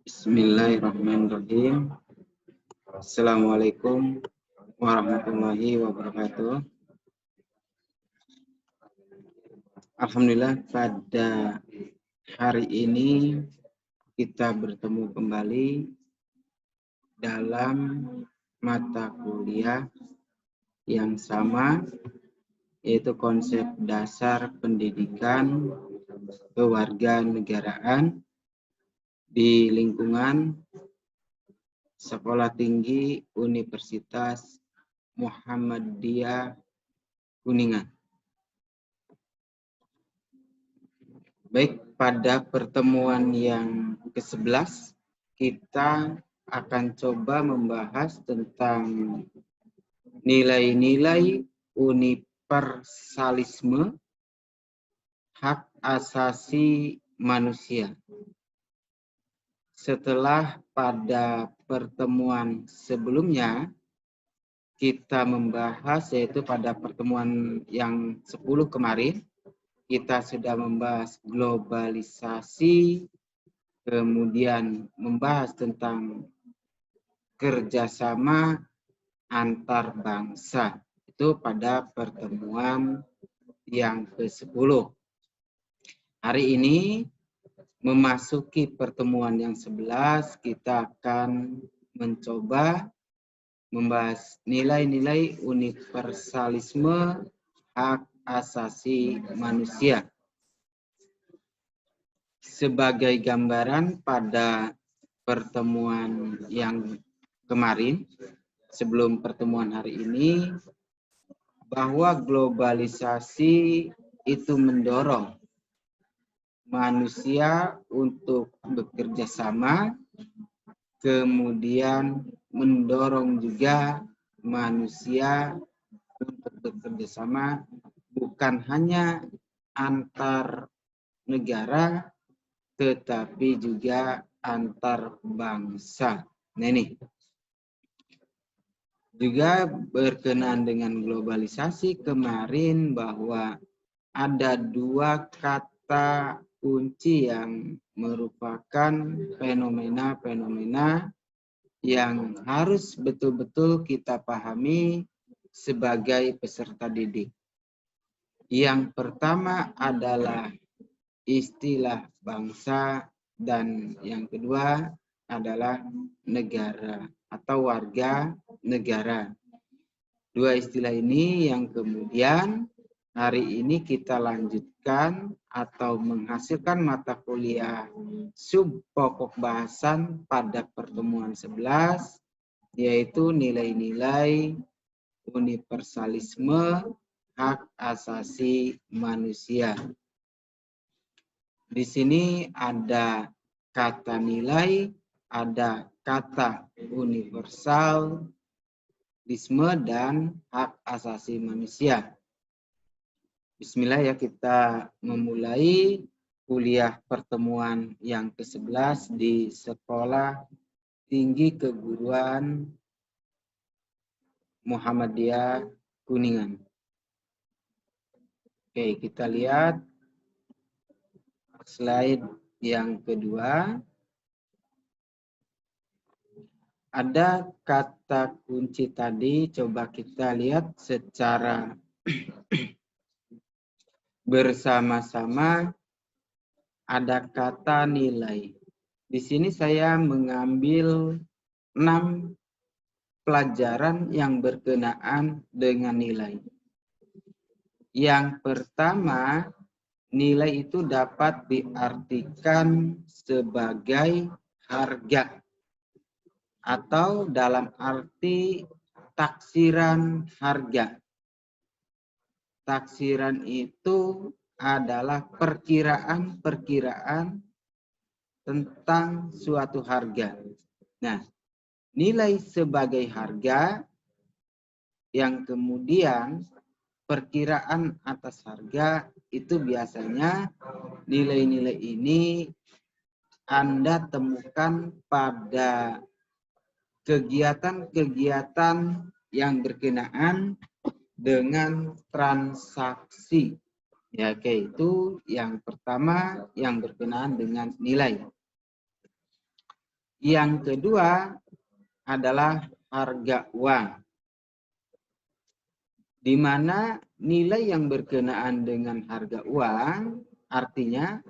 Bismillahirrahmanirrahim. Assalamualaikum warahmatullahi wabarakatuh. Alhamdulillah pada hari ini kita bertemu kembali dalam mata kuliah yang sama, yaitu konsep dasar pendidikan kewarganegaraan di lingkungan Sekolah Tinggi Universitas Muhammadiyah Kuningan. Baik, pada pertemuan yang ke-11 kita akan coba membahas tentang nilai-nilai universalisme hak asasi manusia. Setelah pada pertemuan sebelumnya kita membahas, yaitu pada pertemuan yang 10 kemarin, kita sudah membahas globalisasi, kemudian membahas tentang kerjasama antar bangsa. Itu pada pertemuan yang ke-10. Hari ini memasuki pertemuan yang 11, kita akan mencoba membahas nilai-nilai universalisme hak asasi manusia. Sebagai gambaran pada pertemuan yang kemarin, sebelum pertemuan hari ini, bahwa globalisasi itu mendorong manusia untuk bekerja sama, kemudian mendorong juga manusia untuk bekerja sama bukan hanya antar negara, tetapi juga antar bangsa. Nah, ini juga berkenaan dengan globalisasi kemarin, bahwa ada dua kata kunci yang merupakan fenomena-fenomena yang harus betul-betul kita pahami sebagai peserta didik. Yang pertama adalah istilah bangsa, dan yang kedua adalah negara atau warga negara. Dua istilah ini yang kemudian hari ini kita lanjutkan atau menghasilkan mata kuliah sub pokok bahasan pada pertemuan 11, yaitu nilai-nilai universalisme hak asasi manusia. Di sini ada kata nilai, ada kata universalisme dan hak asasi manusia. Bismillah ya, kita memulai kuliah pertemuan yang ke-11 di Sekolah Tinggi Keguruan Muhammadiyah Kuningan. Oke, kita lihat slide yang kedua. Ada kata kunci tadi, coba kita lihat secara bersama-sama. Ada kata nilai. Di sini saya mengambil 6 pelajaran yang berkenaan dengan nilai. Yang pertama, nilai itu dapat diartikan sebagai harga atau dalam arti taksiran harga. Taksiran itu adalah perkiraan tentang suatu harga. Nah, nilai sebagai harga yang kemudian perkiraan atas harga itu biasanya nilai-nilai ini Anda temukan pada kegiatan-kegiatan yang berkenaan dengan transaksi. Ya, itu yang pertama yang berkenaan dengan nilai. Yang kedua adalah harga uang, di mana nilai yang berkenaan dengan harga uang artinya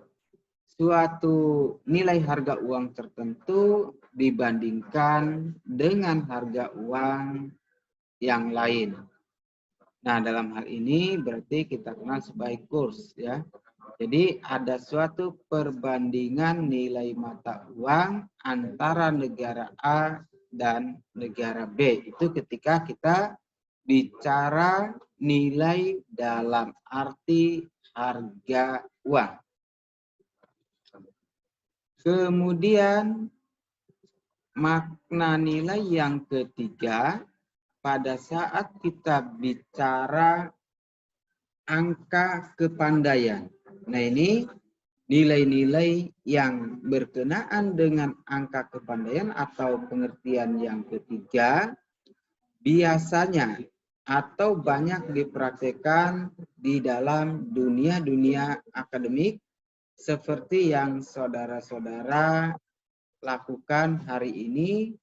suatu nilai harga uang tertentu dibandingkan dengan harga uang yang lain. Nah, dalam hal ini berarti kita kenal sebagai kurs, ya. Jadi ada suatu perbandingan nilai mata uang antara negara A dan negara B. Itu ketika kita bicara nilai dalam arti harga uang. Kemudian makna nilai yang ketiga pada saat kita bicara angka kepandaian. Nah, ini nilai-nilai yang berkenaan dengan angka kepandaian atau pengertian yang ketiga biasanya atau banyak dipraktikkan di dalam dunia akademik seperti yang saudara-saudara lakukan hari ini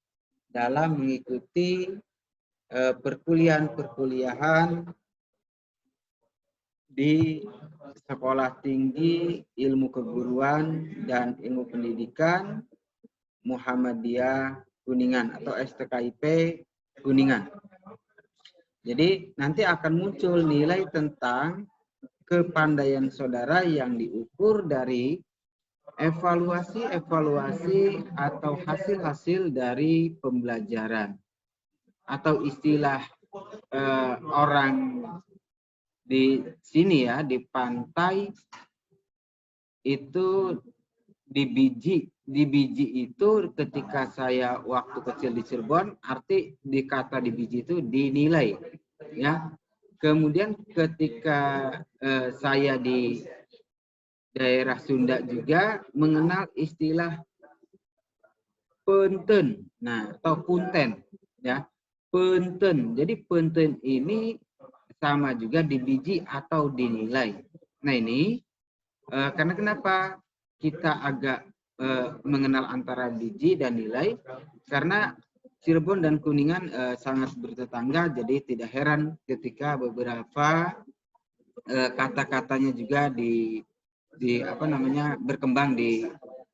dalam mengikuti perkuliahan di Sekolah Tinggi Ilmu Keguruan dan Ilmu Pendidikan Muhammadiyah Kuningan atau STKIP Kuningan. Jadi nanti akan muncul nilai tentang kepandaian saudara yang diukur dari evaluasi atau hasil-hasil dari pembelajaran, atau istilah orang di sini ya, di pantai itu di biji itu ketika saya waktu kecil di Cirebon, arti di kata di biji itu dinilai, ya. Kemudian ketika saya di daerah Sunda juga mengenal istilah punten, nah atau punten, ya, punten. Jadi punten ini sama juga di biji atau dinilai. Nah ini karena kenapa kita agak mengenal antara biji dan nilai, karena Cirebon dan Kuningan sangat bertetangga, jadi tidak heran ketika beberapa kata-katanya juga berkembang di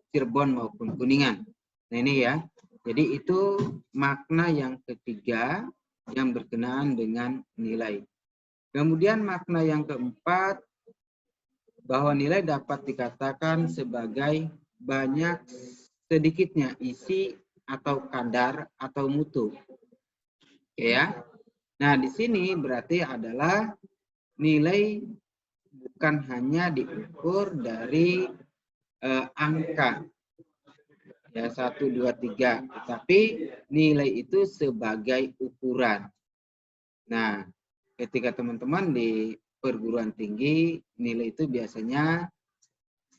Cirebon maupun Kuningan. Nah ini ya, jadi itu makna yang ketiga yang berkenaan dengan nilai. Kemudian makna yang keempat, bahwa nilai dapat dikatakan sebagai banyak sedikitnya isi atau kadar atau mutu. Oke ya. Nah, di sini berarti adalah nilai bukan hanya diukur dari angka ya 1, 2, 3, tetapi nilai itu sebagai ukuran. Nah, ketika teman-teman di perguruan tinggi, nilai itu biasanya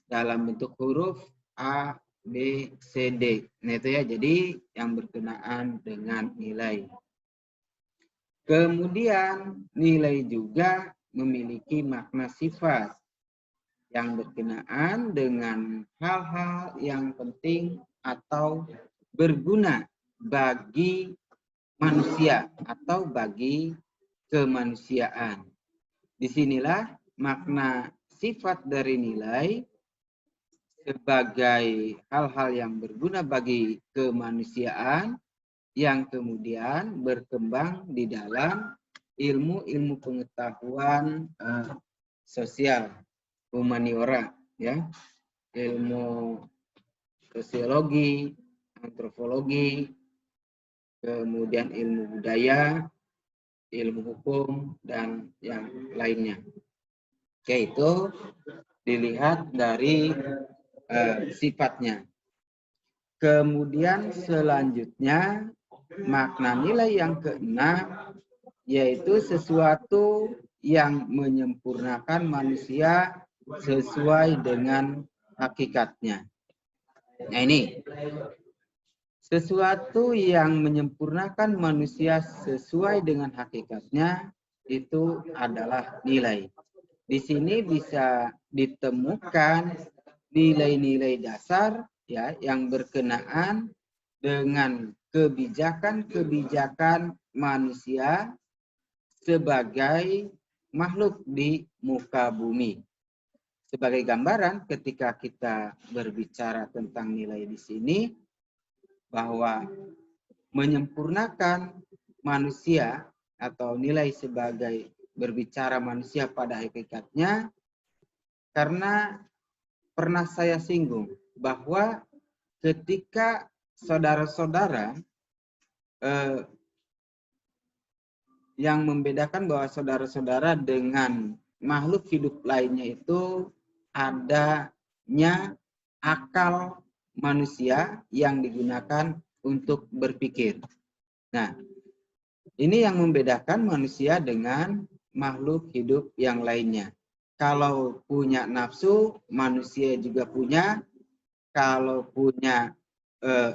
dalam bentuk huruf A, B, C, D. Nah itu ya, jadi yang berkenaan dengan nilai. Kemudian nilai juga memiliki makna sifat yang berkenaan dengan hal-hal yang penting atau berguna bagi manusia atau bagi kemanusiaan. Disinilah makna sifat dari nilai sebagai hal-hal yang berguna bagi kemanusiaan yang kemudian berkembang di dalam ilmu-ilmu pengetahuan sosial, humaniora, ya, ilmu sosiologi, antropologi, kemudian ilmu budaya, ilmu hukum, dan yang lainnya. Oke, itu dilihat dari sifatnya. Kemudian selanjutnya makna nilai yang keenam yaitu sesuatu yang menyempurnakan manusia sesuai dengan hakikatnya. Nah ini sesuatu yang menyempurnakan manusia sesuai dengan hakikatnya itu adalah nilai. Di sini bisa ditemukan nilai-nilai dasar ya yang berkenaan dengan kebijakan-kebijakan manusia sebagai makhluk di muka bumi. Sebagai gambaran, ketika kita berbicara tentang nilai di sini, bahwa menyempurnakan manusia atau nilai sebagai berbicara manusia pada hakikatnya, karena pernah saya singgung bahwa ketika saudara-saudara yang membedakan bahwa saudara-saudara dengan makhluk hidup lainnya itu adanya akal manusia yang digunakan untuk berpikir. Nah, ini yang membedakan manusia dengan makhluk hidup yang lainnya. Kalau punya nafsu, manusia juga punya. Kalau punya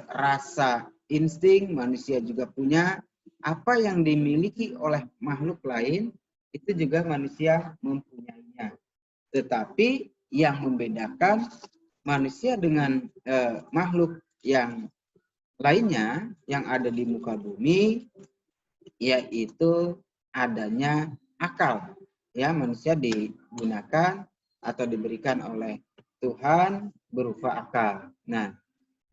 rasa insting, manusia juga punya. Apa yang dimiliki oleh makhluk lain, itu juga manusia mempunyainya. Tetapi yang membedakan manusia dengan makhluk yang lainnya yang ada di muka bumi, yaitu adanya akal. Ya, manusia digunakan atau diberikan oleh Tuhan berupa akal. Nah,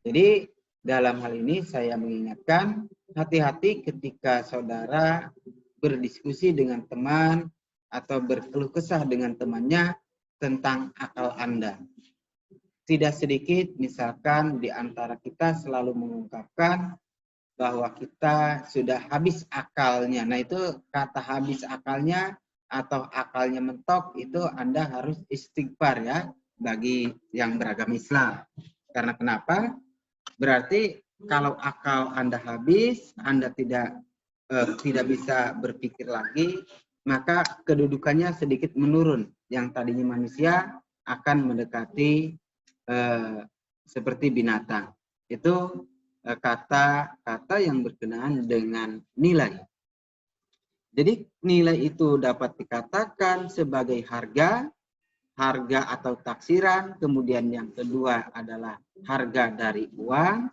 jadi dalam hal ini saya mengingatkan, hati-hati ketika saudara berdiskusi dengan teman atau berkeluh kesah dengan temannya tentang akal Anda. Tidak sedikit misalkan di antara kita selalu mengungkapkan bahwa kita sudah habis akalnya. Nah, itu kata habis akalnya atau akalnya mentok itu Anda harus istighfar ya bagi yang beragama Islam. Karena kenapa? Berarti kalau akal Anda habis, Anda tidak bisa berpikir lagi, maka kedudukannya sedikit menurun. Yang tadinya manusia akan mendekati seperti binatang. Itu kata-kata yang berkenaan dengan nilai. Jadi nilai itu dapat dikatakan sebagai harga atau taksiran, kemudian yang kedua adalah harga dari uang,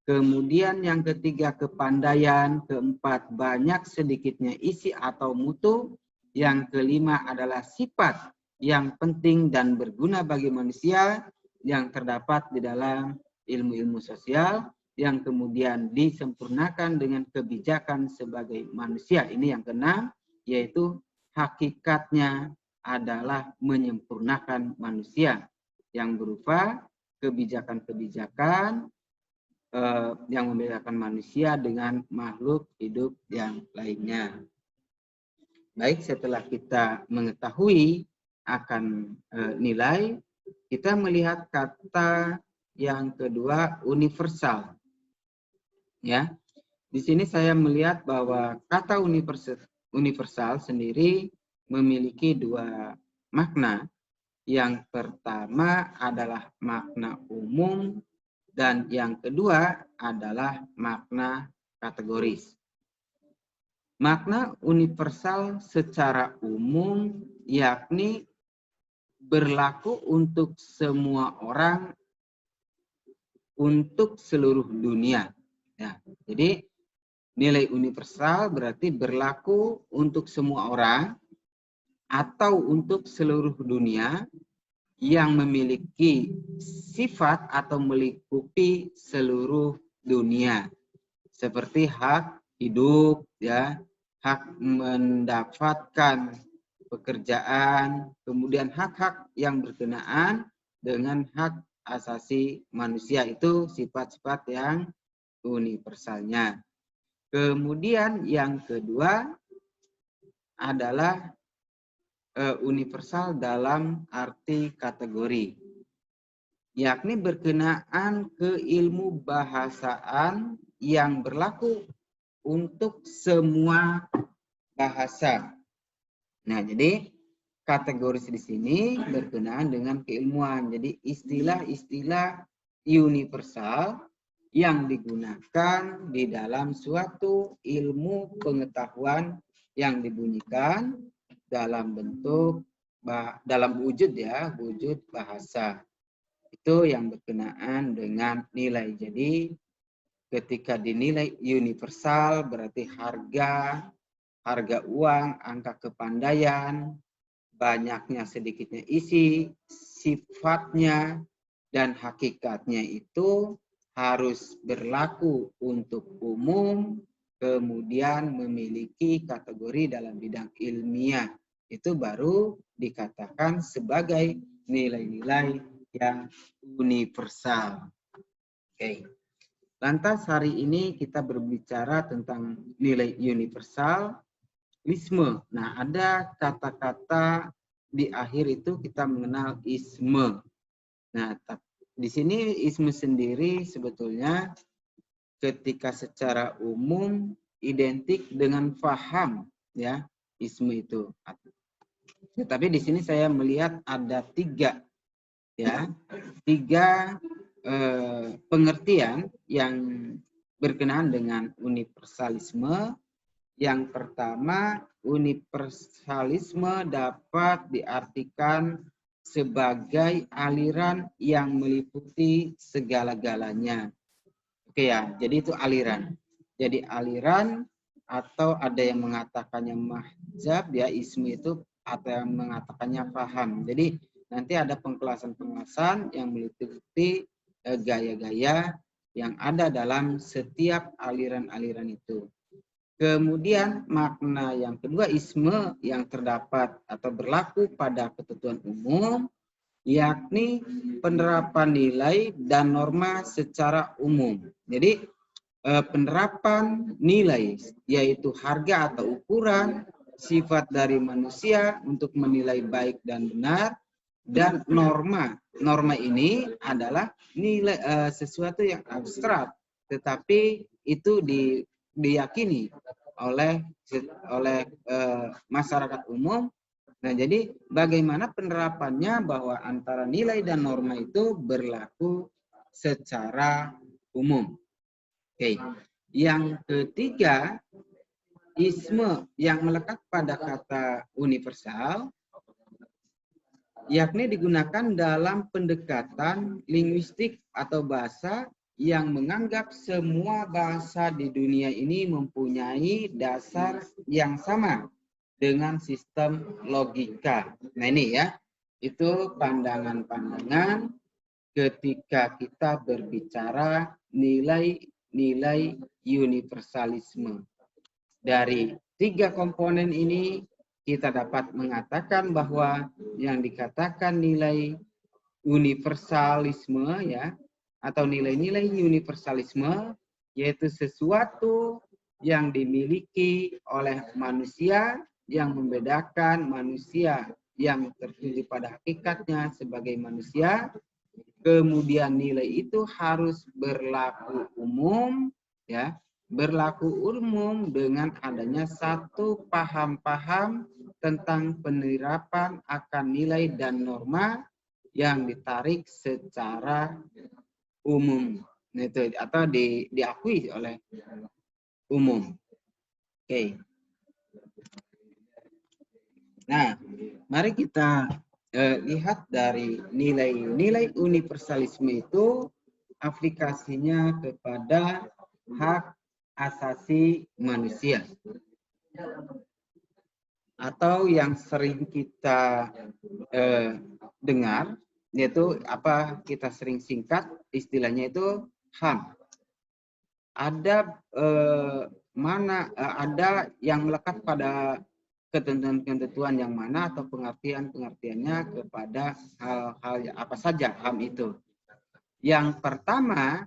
kemudian yang ketiga kepandaian, keempat banyak sedikitnya isi atau mutu, yang kelima adalah sifat yang penting dan berguna bagi manusia yang terdapat di dalam ilmu-ilmu sosial, yang kemudian disempurnakan dengan kebijakan sebagai manusia. Ini yang keenam, yaitu hakikatnya adalah menyempurnakan manusia yang berupa kebijakan-kebijakan yang membedakan manusia dengan makhluk hidup yang lainnya. Baik, setelah kita mengetahui akan nilai, kita melihat kata yang kedua, universal. Ya, di sini saya melihat bahwa kata universal sendiri memiliki dua makna. Yang pertama adalah makna umum dan yang kedua adalah makna kategoris. Makna universal secara umum yakni berlaku untuk semua orang, untuk seluruh dunia. Ya, jadi nilai universal berarti berlaku untuk semua orang atau untuk seluruh dunia yang memiliki sifat atau melingkupi seluruh dunia. Seperti hak hidup, ya, hak mendapatkan pekerjaan, kemudian hak-hak yang berkenaan dengan hak asasi manusia, itu sifat-sifat yang universalnya. Kemudian yang kedua adalah universal dalam arti kategori, yakni berkenaan ke ilmu bahasaan yang berlaku untuk semua bahasa. Nah, jadi kategoris di sini berkenaan dengan keilmuan. Jadi istilah-istilah universal yang digunakan di dalam suatu ilmu pengetahuan yang dibunyikan dalam bentuk dalam wujud wujud bahasa. Itu yang berkenaan dengan nilai. Jadi ketika dinilai universal berarti harga uang, angka kepandaian, banyaknya sedikitnya isi, sifatnya dan hakikatnya itu harus berlaku untuk umum, kemudian memiliki kategori dalam bidang ilmiah. Itu baru dikatakan sebagai nilai-nilai yang universal. Oke. Lantas hari ini kita berbicara tentang nilai universalisme. Nah, ada kata-kata di akhir itu kita mengenal isme. Nah, di sini isme sendiri sebetulnya ketika secara umum identik dengan faham, ya, isme itu. Tetapi di sini saya melihat ada tiga pengertian yang berkenaan dengan universalisme. Yang pertama, universalisme dapat diartikan sebagai aliran yang meliputi segala-galanya. Oke ya, jadi itu aliran. Jadi aliran atau ada yang mengatakannya mahzab, ya isme itu, atau yang mengatakannya paham. Jadi nanti ada pengkelasan-pengkelasan yang meliputi gaya-gaya yang ada dalam setiap aliran-aliran itu. Kemudian makna yang kedua, isme yang terdapat atau berlaku pada ketentuan umum, yakni penerapan nilai dan norma secara umum. Jadi penerapan nilai yaitu harga atau ukuran sifat dari manusia untuk menilai baik dan benar, dan norma. Norma ini adalah nilai sesuatu yang abstrak, tetapi itu diyakini oleh masyarakat umum. Nah, jadi bagaimana penerapannya bahwa antara nilai dan norma itu berlaku secara umum. Oke. Yang ketiga, isme yang melekat pada kata universal, yakni digunakan dalam pendekatan linguistik atau bahasa yang menganggap semua bahasa di dunia ini mempunyai dasar yang sama dengan sistem logika. Nah ini ya, itu pandangan-pandangan ketika kita berbicara nilai-nilai universalisme. Dari tiga komponen ini kita dapat mengatakan bahwa yang dikatakan nilai universalisme ya, atau nilai-nilai universalisme yaitu sesuatu yang dimiliki oleh manusia yang membedakan manusia yang tertuju pada hakikatnya sebagai manusia. Kemudian nilai itu harus berlaku umum ya, berlaku umum dengan adanya satu paham-paham tentang penerapan akan nilai dan norma yang ditarik secara umum, itu atau diakui oleh umum. Oke. Nah, mari kita lihat dari nilai-nilai universalisme itu aplikasinya kepada hak asasi manusia. Atau yang sering kita dengar, yaitu apa kita sering singkat istilahnya itu HAM. Ada ada yang melekat pada ketentuan-ketentuan yang mana atau pengertian-pengertiannya kepada hal-hal apa saja HAM itu. Yang pertama,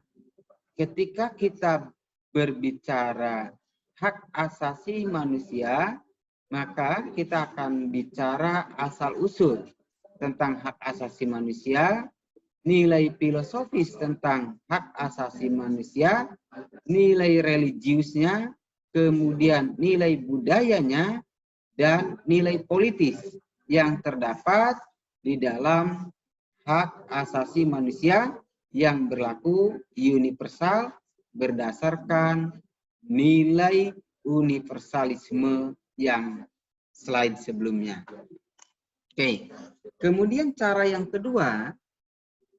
ketika kita berbicara hak asasi manusia, maka kita akan bicara asal-usul tentang hak asasi manusia, nilai filosofis tentang hak asasi manusia, nilai religiusnya, kemudian nilai budayanya, dan nilai politis yang terdapat di dalam hak asasi manusia yang berlaku universal berdasarkan nilai universalisme yang slide sebelumnya. Oke. Kemudian cara yang kedua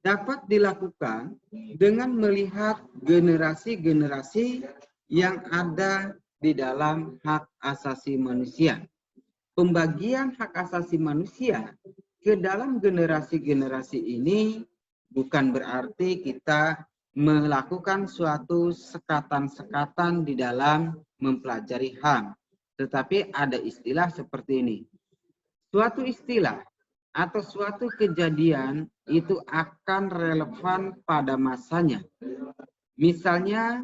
dapat dilakukan dengan melihat generasi-generasi yang ada di dalam hak asasi manusia. Pembagian hak asasi manusia ke dalam generasi-generasi ini bukan berarti kita melakukan suatu sekatan-sekatan di dalam mempelajari HAM. Tetapi ada istilah seperti ini. Suatu istilah atau suatu kejadian itu akan relevan pada masanya. Misalnya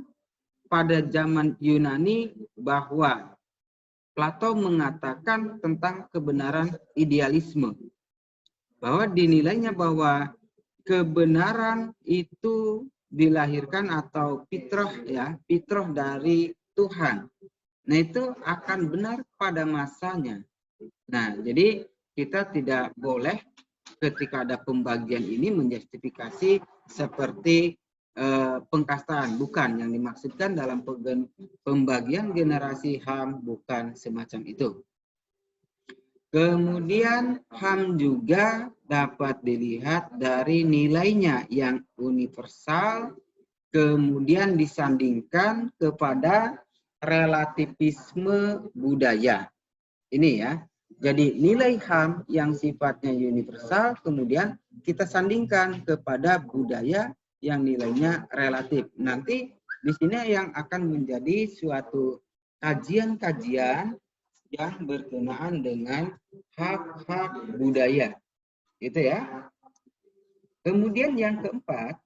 pada zaman Yunani bahwa Plato mengatakan tentang kebenaran idealisme. Bahwa dinilainya bahwa kebenaran itu dilahirkan atau fitrah ya, fitrah dari Tuhan. Nah, itu akan benar pada masanya. Nah, jadi kita tidak boleh ketika ada pembagian ini menjustifikasi seperti pengkastaan. Bukan, yang dimaksudkan dalam pembagian generasi HAM bukan semacam itu. Kemudian HAM juga dapat dilihat dari nilainya yang universal, kemudian disandingkan kepada relativisme budaya. Ini ya. Jadi nilai HAM yang sifatnya universal kemudian kita sandingkan kepada budaya yang nilainya relatif. Nanti di sini yang akan menjadi suatu kajian-kajian yang berkenaan dengan hak-hak budaya. Itu ya. Kemudian yang keempat,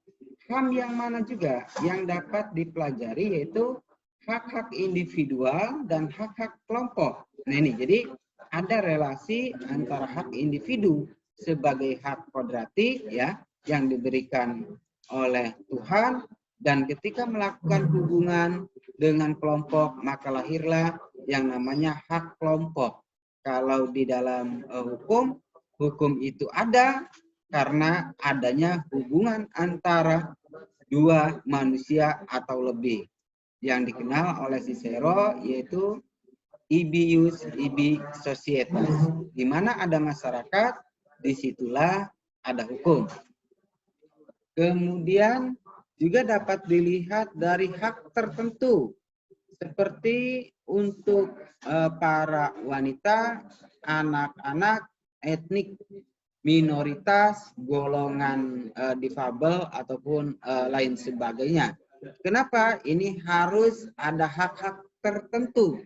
HAM yang mana juga yang dapat dipelajari yaitu hak-hak individual dan hak-hak kelompok. Nah ini, jadi ada relasi antara hak individu sebagai hak kodrati ya yang diberikan oleh Tuhan, dan ketika melakukan hubungan dengan kelompok maka lahirlah yang namanya hak kelompok. Kalau di dalam hukum itu ada karena adanya hubungan antara dua manusia atau lebih yang dikenal oleh Cicero yaitu ibius ibi societas. Di mana ada masyarakat, disitulah ada hukum. Kemudian juga dapat dilihat dari hak tertentu seperti untuk para wanita, anak-anak, etnik minoritas, golongan difabel ataupun lain sebagainya. Kenapa ini harus ada hak-hak tertentu?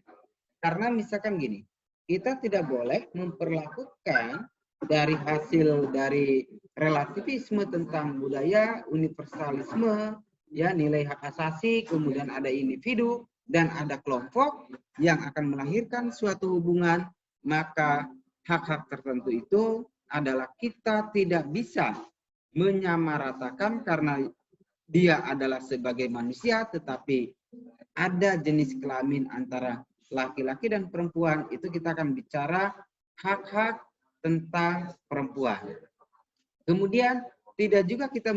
Karena misalkan gini, kita tidak boleh memperlakukan dari hasil dari relativisme tentang budaya, universalisme, ya nilai hak asasi, kemudian ada individu dan ada kelompok yang akan melahirkan suatu hubungan, maka hak-hak tertentu itu adalah kita tidak bisa menyamaratakan karena dia adalah sebagai manusia, tetapi ada jenis kelamin antara laki-laki dan perempuan, itu kita akan bicara hak-hak tentang perempuan. Kemudian tidak juga kita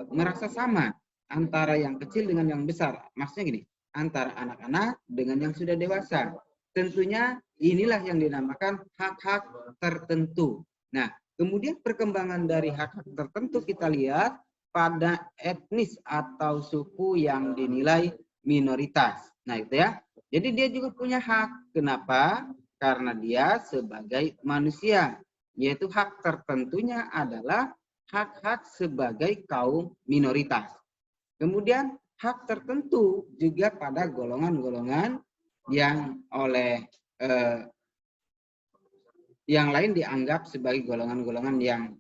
merasa sama antara yang kecil dengan yang besar. Maksudnya gini, antara anak-anak dengan yang sudah dewasa. Tentunya inilah yang dinamakan hak-hak tertentu. Nah, kemudian perkembangan dari hak-hak tertentu kita lihat pada etnis atau suku yang dinilai minoritas. Nah, itu ya. Jadi dia juga punya hak. Kenapa? Karena dia sebagai manusia. Yaitu hak tertentunya adalah hak-hak sebagai kaum minoritas. Kemudian hak tertentu juga pada golongan-golongan yang oleh yang lain dianggap sebagai golongan-golongan yang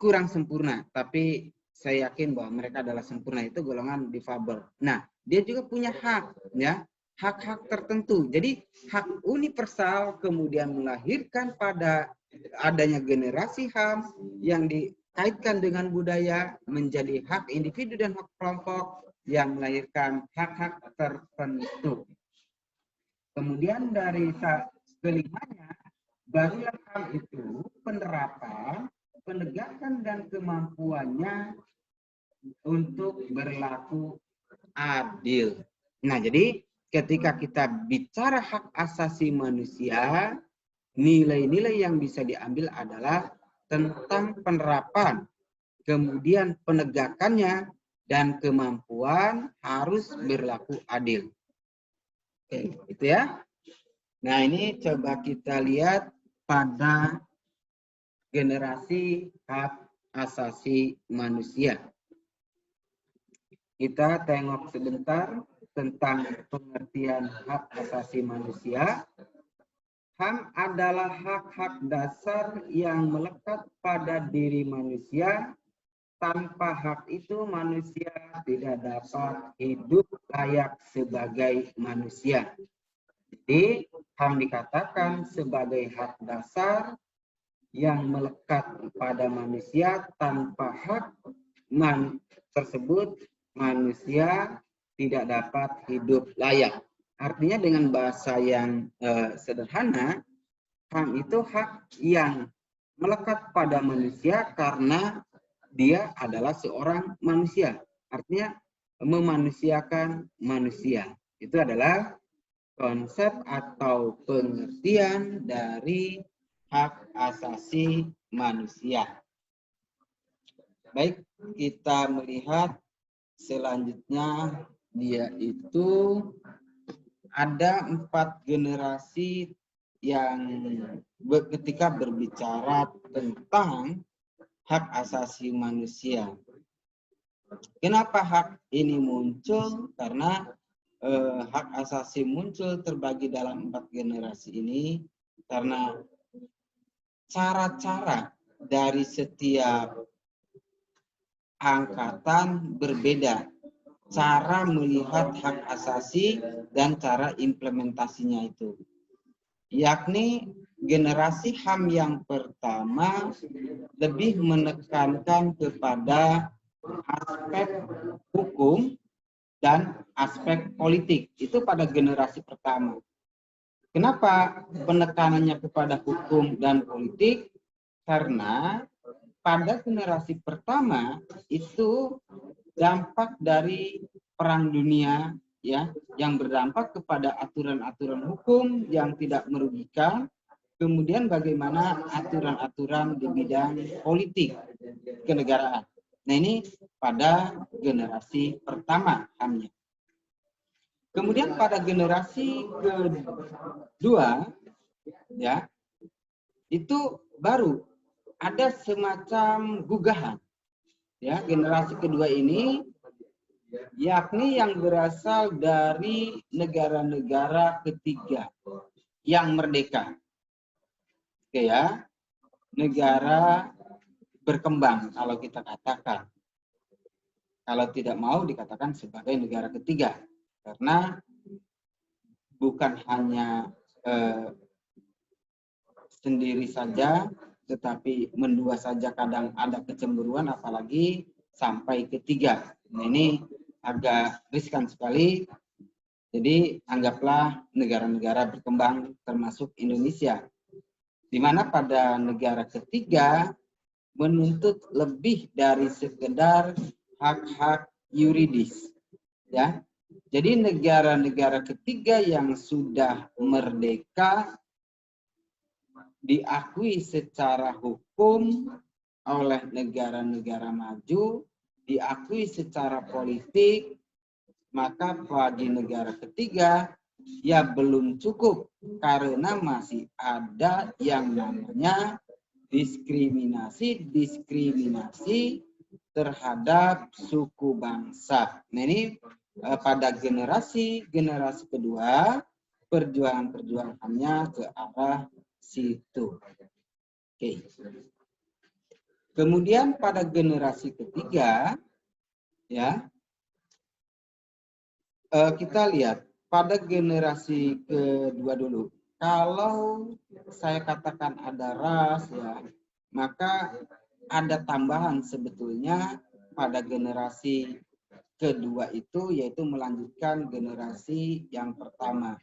kurang sempurna. Tapi saya yakin bahwa mereka adalah sempurna, itu golongan difabel. Nah, dia juga punya hak, ya, hak-hak tertentu. Jadi hak universal kemudian melahirkan pada adanya generasi HAM yang dikaitkan dengan budaya menjadi hak individu dan hak kelompok yang melahirkan hak-hak tertentu. Kemudian dari kelimanya, barulah HAM itu penerapan, penegakan dan kemampuannya untuk berlaku adil. Nah, jadi ketika kita bicara hak asasi manusia, nilai-nilai yang bisa diambil adalah tentang penerapan, kemudian penegakannya, dan kemampuan harus berlaku adil. Oke, itu ya. Nah, ini coba kita lihat pada generasi hak asasi manusia. Kita tengok sebentar tentang pengertian hak asasi manusia. HAM adalah hak-hak dasar yang melekat pada diri manusia. Tanpa hak itu manusia tidak dapat hidup layak sebagai manusia. Jadi HAM dikatakan sebagai hak dasar yang melekat pada manusia. Tanpa hak tersebut manusia tidak dapat hidup layak. Artinya dengan bahasa yang sederhana, HAM itu hak yang melekat pada manusia karena dia adalah seorang manusia. Artinya memanusiakan manusia. Itu adalah konsep atau pengertian dari hak asasi manusia. Baik, kita melihat selanjutnya, dia itu ada 4 generasi yang ketika berbicara tentang hak asasi manusia. Kenapa hak ini muncul? Karena hak asasi muncul terbagi dalam 4 generasi ini karena cara-cara dari setiap angkatan berbeda. Cara melihat hak asasi dan cara implementasinya itu. Yakni generasi HAM yang pertama lebih menekankan kepada aspek hukum dan aspek politik. Itu pada generasi pertama. Kenapa penekanannya kepada hukum dan politik? Karena pada generasi pertama itu dampak dari Perang Dunia ya, yang berdampak kepada aturan-aturan hukum yang tidak merugikan, kemudian bagaimana aturan-aturan di bidang politik kenegaraan. Nah, ini pada generasi pertama HAM-nya. Kemudian pada generasi kedua ya, itu baru ada semacam gugahan. Ya, generasi kedua ini yakni yang berasal dari negara-negara ketiga yang merdeka. Oke ya, negara berkembang kalau kita katakan. Kalau tidak mau dikatakan sebagai negara ketiga. Karena bukan hanya sendiri saja, tetapi mendua saja kadang ada kecemburuan, apalagi sampai ketiga. Nah, ini agak riskan sekali. Jadi anggaplah negara-negara berkembang termasuk Indonesia, di mana pada negara ketiga menuntut lebih dari sekedar hak-hak yuridis. Ya, jadi negara-negara ketiga yang sudah merdeka diakui secara hukum oleh negara-negara maju, diakui secara politik, maka bagi negara ketiga ya belum cukup karena masih ada yang namanya diskriminasi terhadap suku bangsa. Nah, ini pada generasi kedua perjuangan-perjuangannya ke arah situ. Oke. Kemudian pada generasi ketiga ya, kita lihat pada generasi kedua dulu. Kalau saya katakan ada ras ya, maka ada tambahan sebetulnya pada generasi kedua itu, yaitu melanjutkan generasi yang pertama,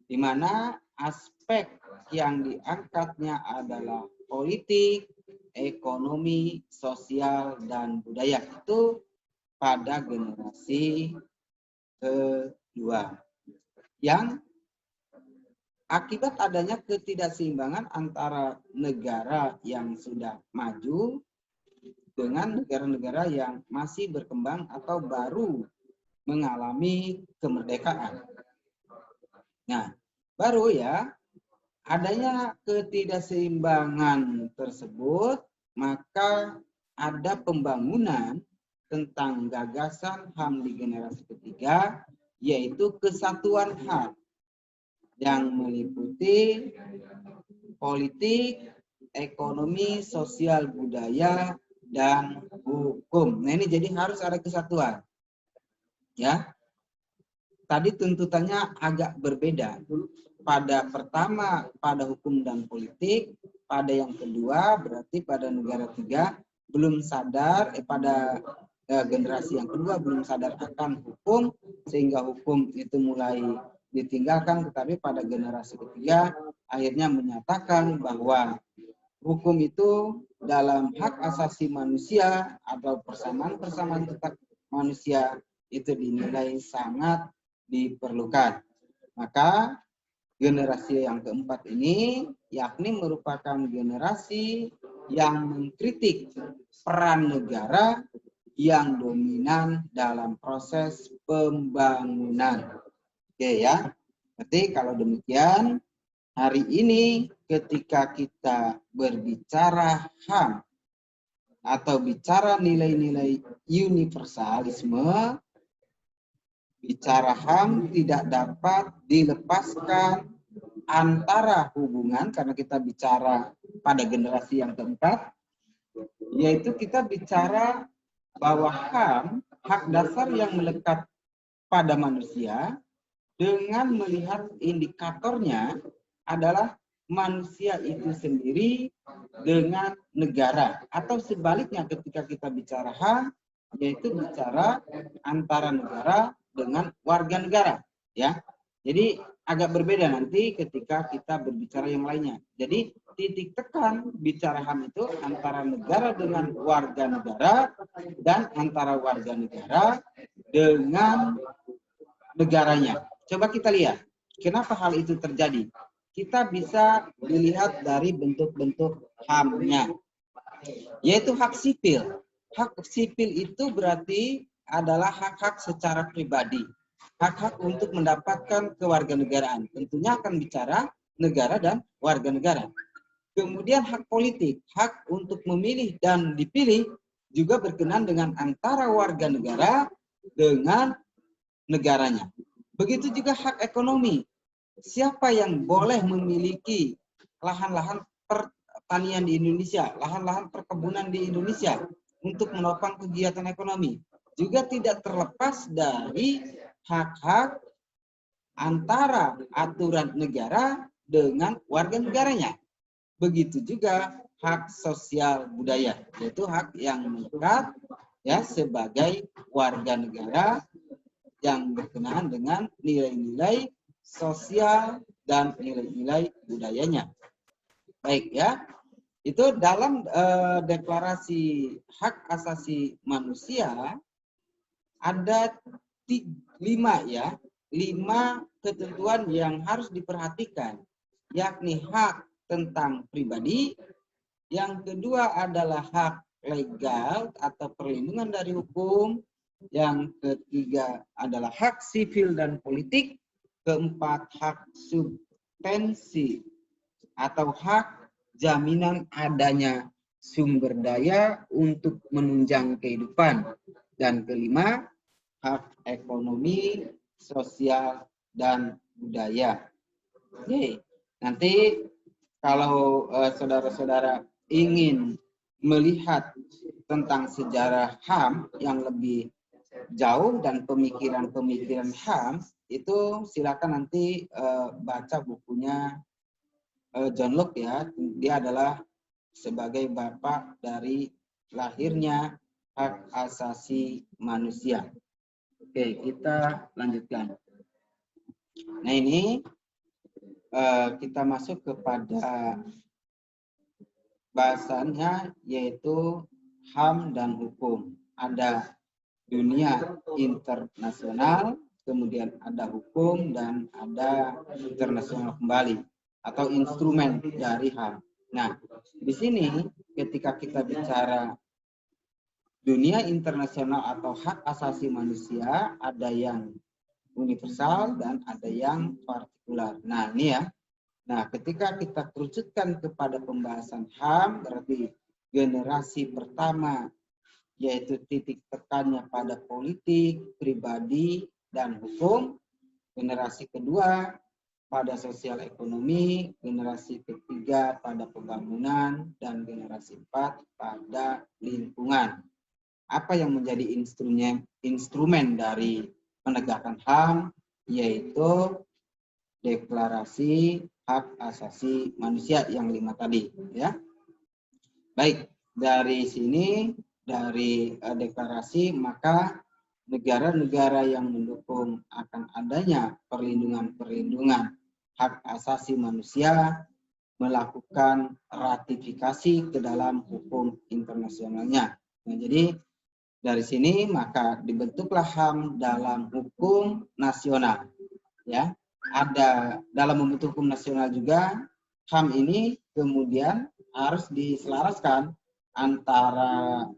di mana aspek yang diangkatnya adalah politik, ekonomi, sosial, dan budaya. Itu pada generasi kedua. yang akibat adanya ketidakseimbangan antara negara yang sudah maju dengan negara-negara yang masih berkembang atau baru mengalami kemerdekaan. Nah, baru ya, adanya ketidakseimbangan tersebut, maka ada pembangunan tentang gagasan HAM di generasi ketiga, yaitu kesatuan HAM yang meliputi politik, ekonomi, sosial, budaya, dan hukum. Nah, ini jadi harus ada kesatuan. Ya, tadi tuntutannya agak berbeda. Pada pertama pada hukum dan politik, pada yang kedua berarti pada negara tiga belum sadar, pada generasi yang kedua belum sadar akan hukum, sehingga hukum itu mulai ditinggalkan, tetapi pada generasi ketiga akhirnya menyatakan bahwa hukum itu dalam hak asasi manusia atau persamaan hak manusia itu dinilai sangat diperlukan. Maka generasi yang keempat ini yakni merupakan generasi yang mengkritik peran negara yang dominan dalam proses pembangunan. Oke ya, berarti kalau demikian hari ini ketika kita berbicara HAM atau bicara nilai-nilai universalisme, bicara HAM tidak dapat dilepaskan antara hubungan, karena kita bicara pada generasi yang keempat, yaitu kita bicara bahwa HAM, hak dasar yang melekat pada manusia, dengan melihat indikatornya adalah manusia itu sendiri dengan negara, atau sebaliknya ketika kita bicara HAM, yaitu bicara antara negara dengan warga negara, ya. Jadi agak berbeda nanti ketika kita berbicara yang lainnya. Jadi titik tekan bicara HAM itu antara negara dengan warga negara dan antara warga negara dengan negaranya. Coba kita lihat, kenapa hal itu terjadi? Kita bisa dilihat dari bentuk-bentuk HAM-nya, yaitu hak sipil. Hak sipil itu berarti adalah hak-hak secara pribadi, hak-hak untuk mendapatkan kewarganegaraan. Tentunya akan bicara negara dan warga negara. Kemudian hak politik, hak untuk memilih dan dipilih juga berkenaan dengan antara warga negara dengan negaranya. Begitu juga hak ekonomi. Siapa yang boleh memiliki lahan-lahan pertanian di Indonesia, lahan-lahan perkebunan di Indonesia untuk menopang kegiatan ekonomi, juga tidak terlepas dari hak-hak antara aturan negara dengan warga negaranya. Begitu juga hak sosial budaya, yaitu hak yang melekat ya sebagai warga negara yang berkenaan dengan nilai-nilai sosial dan nilai-nilai budayanya. Baik ya, itu dalam deklarasi hak asasi manusia ada 5 ya, 5 ketentuan yang harus diperhatikan, yakni hak tentang pribadi, yang kedua adalah hak legal atau perlindungan dari hukum, yang ketiga adalah hak sipil dan politik, keempat hak substansi atau hak jaminan adanya sumber daya untuk menunjang kehidupan, dan kelima hak ekonomi, sosial, dan budaya. Oke, nanti kalau saudara-saudara ingin melihat tentang sejarah HAM yang lebih jauh dan pemikiran-pemikiran HAM, itu silakan nanti baca bukunya John Locke ya. Dia adalah sebagai bapak dari lahirnya hak asasi manusia. Oke, kita lanjutkan. Nah ini kita masuk kepada bahasannya, yaitu HAM dan hukum. Ada dunia internasional, kemudian ada hukum, dan ada internasional kembali atau instrumen dari HAM. Nah, di sini ketika kita bicara dunia internasional atau hak asasi manusia, ada yang universal dan ada yang partikular. Nah, ini ya. Nah, ketika kita kerucutkan kepada pembahasan HAM, berarti generasi pertama, yaitu titik tekannya pada politik, pribadi, dan hukum. Generasi kedua pada sosial ekonomi, generasi ketiga pada pembangunan, dan generasi empat pada lingkungan. Apa yang menjadi instrumen dari penegakan HAM, yaitu Deklarasi Hak Asasi Manusia yang 5 tadi, ya. Baik, dari sini, dari deklarasi, maka negara-negara yang mendukung akan adanya perlindungan hak asasi manusia melakukan ratifikasi ke dalam hukum internasionalnya. Nah, jadi dari sini maka dibentuklah HAM dalam hukum nasional, ya. Ada dalam membentuk hukum nasional juga, HAM ini kemudian harus diselaraskan antara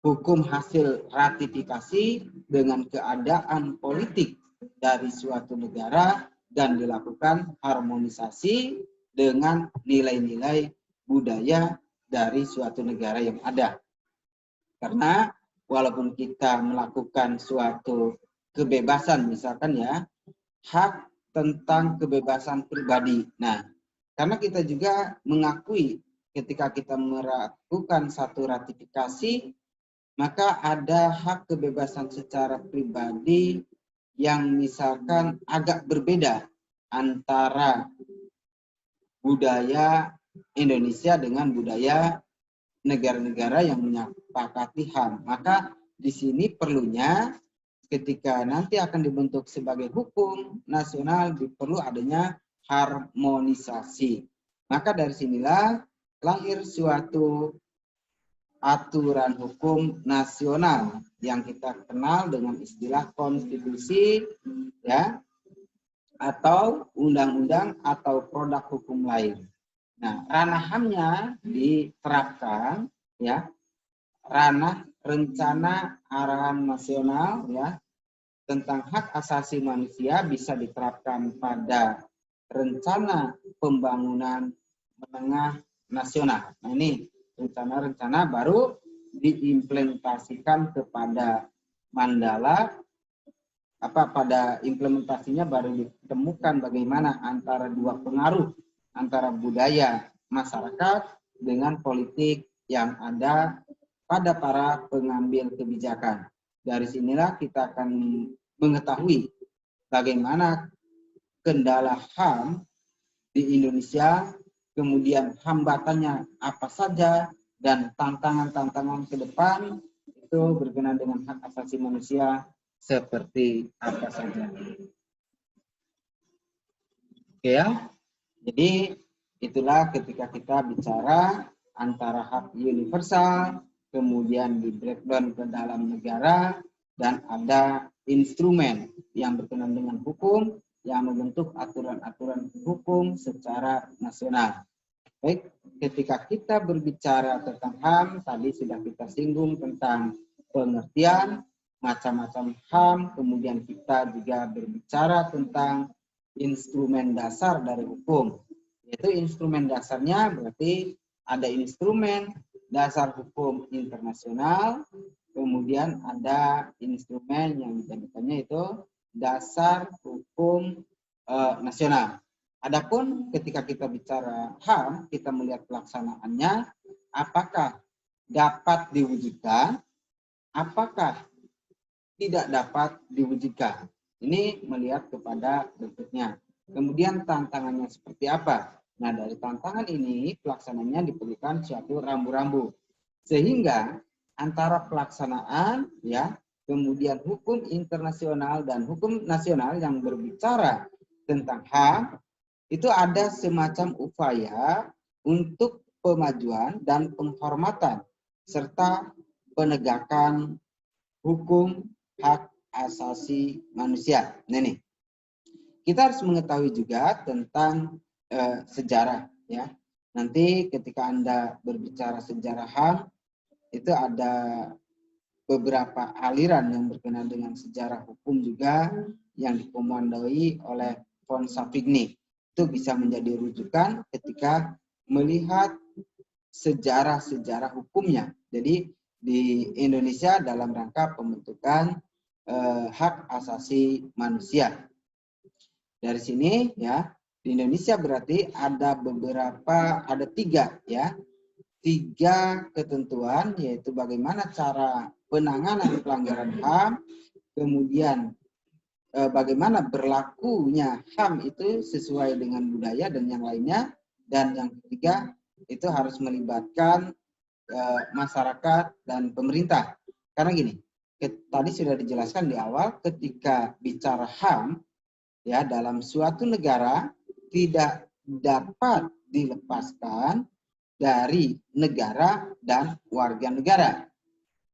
hukum hasil ratifikasi dengan keadaan politik dari suatu negara dan dilakukan harmonisasi dengan nilai-nilai budaya dari suatu negara yang ada. Karena walaupun kita melakukan suatu kebebasan, misalkan ya, hak tentang kebebasan pribadi. Nah, karena kita juga mengakui ketika kita melakukan satu ratifikasi, maka ada hak kebebasan secara pribadi yang misalkan agak berbeda antara budaya Indonesia dengan budaya negara-negara yang menyepakati HAM. Maka di sini perlunya ketika nanti akan dibentuk sebagai hukum nasional perlu adanya harmonisasi. Maka dari sinilah lahir suatu aturan hukum nasional yang kita kenal dengan istilah konstitusi, ya, atau undang-undang atau produk hukum lain. Nah, ranah HAM-nya diterapkan, ya, ranah rencana arahan nasional, ya, tentang hak asasi manusia bisa diterapkan pada rencana pembangunan menengah nasional. Nah, ini rencana-rencana baru diimplementasikan kepada Mandala. Pada implementasinya baru ditemukan bagaimana antara dua pengaruh antara budaya masyarakat dengan politik yang ada pada para pengambil kebijakan. Dari sinilah kita akan mengetahui bagaimana kendala HAM di Indonesia, kemudian hambatannya apa saja, dan tantangan-tantangan ke depan itu berkenaan dengan hak asasi manusia seperti apa saja. Oke ya, jadi itulah ketika kita bicara antara hak universal, kemudian di breakdown ke dalam negara, dan ada instrumen yang berkenaan dengan hukum yang membentuk aturan-aturan hukum secara nasional. Baik, ketika kita berbicara tentang HAM, tadi sudah kita singgung tentang pengertian, macam-macam HAM, kemudian kita juga berbicara tentang instrumen dasar dari hukum. Yaitu instrumen dasarnya berarti ada instrumen dasar hukum internasional, kemudian ada instrumen yang dijadikannya itu dasar hukum nasional. Adapun ketika kita bicara HAM, kita melihat pelaksanaannya, apakah dapat diwujudkan, apakah tidak dapat diwujudkan. Ini melihat kepada bentuknya. Kemudian tantangannya seperti apa? Nah, dari tantangan ini pelaksanaannya diperlukan suatu rambu-rambu. Sehingga antara pelaksanaan, ya, kemudian hukum internasional dan hukum nasional yang berbicara tentang HAM, itu ada semacam upaya untuk pemajuan dan penghormatan serta penegakan hukum hak asasi manusia. Nah, nih, kita harus mengetahui juga tentang sejarah, ya. Nanti ketika Anda berbicara sejarah HAM, itu ada beberapa aliran yang berkenaan dengan sejarah hukum juga yang dikomandoi oleh von Savigny. Itu bisa menjadi rujukan ketika melihat sejarah-sejarah hukumnya. Jadi di Indonesia dalam rangka pembentukan hak asasi manusia. Dari sini ya, di Indonesia berarti ada tiga ya, tiga ketentuan, yaitu bagaimana cara penanganan pelanggaran HAM, kemudian bagaimana berlakunya HAM itu sesuai dengan budaya dan yang lainnya, dan yang ketiga itu harus melibatkan masyarakat dan pemerintah. Karena gini, tadi sudah dijelaskan di awal, ketika bicara HAM ya dalam suatu negara tidak dapat dilepaskan dari negara dan warga negara.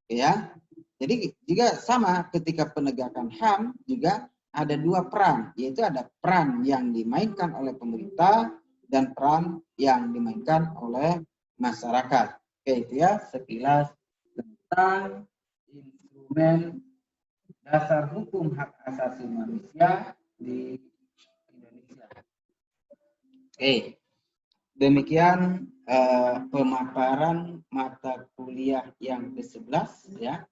Ya. Jadi juga sama ketika penegakan HAM juga ada dua peran, yaitu ada peran yang dimainkan oleh pemerintah dan peran yang dimainkan oleh masyarakat. Oke, itu ya sekilas tentang instrumen dasar hukum hak asasi manusia di Indonesia. Oke, demikian pemaparan mata kuliah yang ke-11 ya,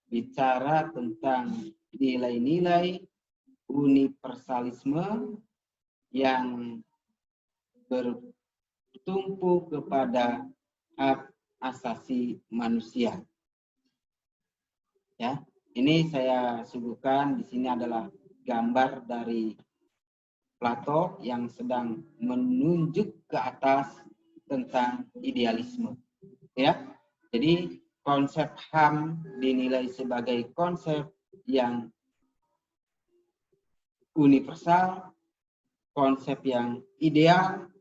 bicara tentang nilai-nilai universalisme yang bertumpu kepada hak asasi manusia. Ya, ini saya suguhkan di sini adalah gambar dari Plato yang sedang menunjuk ke atas tentang idealisme. Ya, jadi konsep HAM dinilai sebagai konsep yang universal, konsep yang ideal,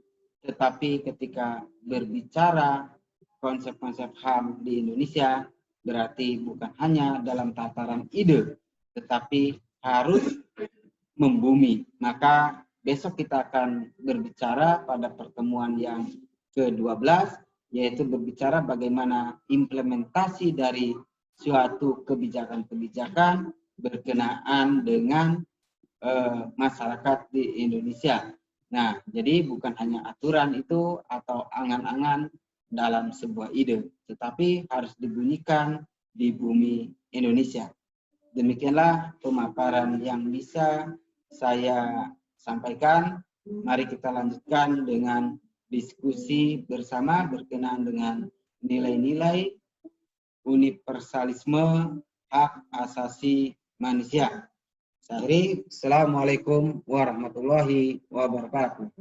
tetapi ketika berbicara konsep-konsep HAM di Indonesia, berarti bukan hanya dalam tataran ide, tetapi harus membumi. Maka besok kita akan berbicara pada pertemuan yang ke-12, yaitu berbicara bagaimana implementasi dari suatu kebijakan-kebijakan berkenaan dengan masyarakat di Indonesia. Nah, jadi bukan hanya aturan itu atau angan-angan dalam sebuah ide, tetapi harus dibunyikan di bumi Indonesia. Demikianlah pemaparan yang bisa saya sampaikan. Mari kita lanjutkan dengan diskusi bersama berkenaan dengan nilai-nilai universalisme hak asasi manusia. Assalamualaikum warahmatullahi wabarakatuh.